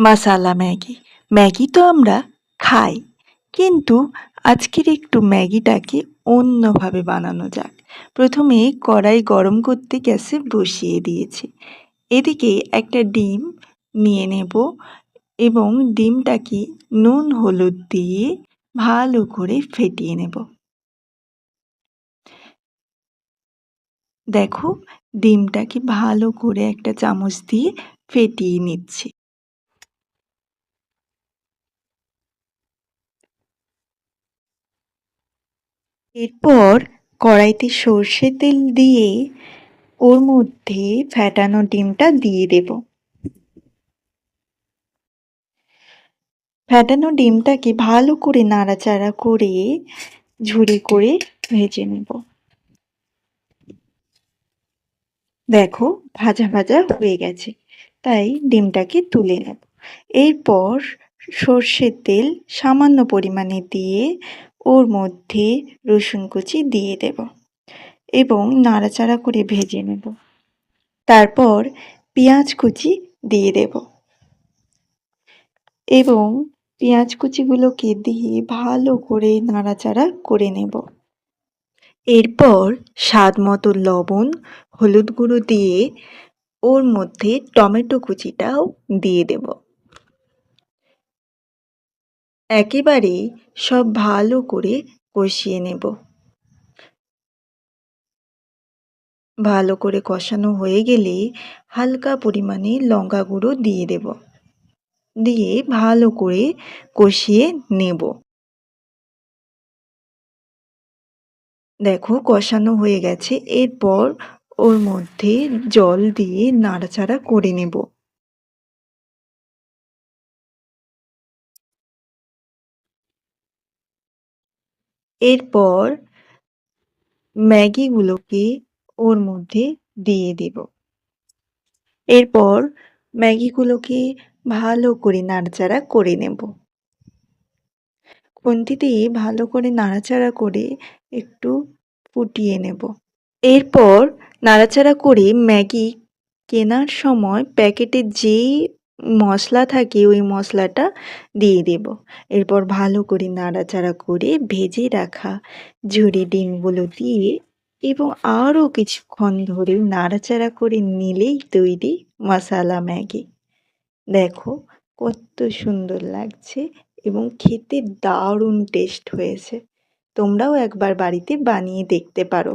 মাসালা Maggi. Maggi তো আমরা খাই, কিন্তু আজকের একটু ম্যাগিটাকে অন্যভাবে বানানো যাক। প্রথমে কড়াই গরম করতে গ্যাসে বসিয়ে দিয়েছি। এদিকে একটা ডিম নিয়ে নেব এবং ডিমটাকে নুন হলুদ দিয়ে ভালো করে ফেটিয়ে নেব। দেখো, ডিমটাকে ভালো করে একটা চামচ দিয়ে ফেটিয়ে নিচ্ছি। এরপর কড়াইতে সর্ষের তেল দিয়ে ওর মধ্যে ফ্যাটানো ডিমটা দিয়ে দেব। ফ্যাটানো ডিমটাকে ভালো করে নাড়াচাড়া করে ঝুরি করে ভেজে নেব। দেখো, ভাজা ভাজা হয়ে গেছে, তাই ডিমটাকে তুলে নেব। এরপর সর্ষের তেল সামান্য পরিমাণে দিয়ে ওর মধ্যে রসুন কুচি দিয়ে দেব এবং নাড়াচাড়া করে ভেজে নেব। তারপর পেঁয়াজ কুচি দিয়ে দেব এবং পেঁয়াজ কুচিগুলোকে দিয়ে ভালো করে নাড়াচাড়া করে নেব। এরপর স্বাদ মতো লবণ, হলুদ গুঁড়ো দিয়ে ওর মধ্যে টমেটো কুচিটাও দিয়ে দেব। একেবারে সব ভালো করে কষিয়ে নেব। ভালো করে কষানো হয়ে গেলে হালকা পরিমাণে লঙ্কা গুঁড়ো দিয়ে দেব, দিয়ে ভালো করে কষিয়ে নেব। দেখো, কষানো হয়ে গেছে। এরপর ওর মধ্যে জল দিয়ে নাড়াচাড়া করে নেব। এরপর ম্যাগিগুলোকে ওর মধ্যে দিয়ে দেব। এরপর ম্যাগিগুলোকে ভালো করে নাড়াচাড়া করে নেব। খুন্তি দিয়ে ভালো করে নাড়াচাড়া করে একটু ফুটিয়ে নেব। এরপর নাড়াচাড়া করে ম্যাগি কেনার সময় প্যাকেটে যেই মশলা থাকে ওই মশলাটা দিয়ে দেব। এরপর ভালো করে নাড়াচাড়া করে ভেজে রাখা ঝুরি ডিমগুলো দিয়ে এবং আরও কিছুক্ষণ ধরে নাড়াচাড়া করে নিলেই তৈরি মশালা ম্যাগি। দেখো, কত সুন্দর লাগছে এবং খেতে দারুণ টেস্ট হয়েছে। তোমরাও একবার বাড়িতে বানিয়ে দেখতে পারো।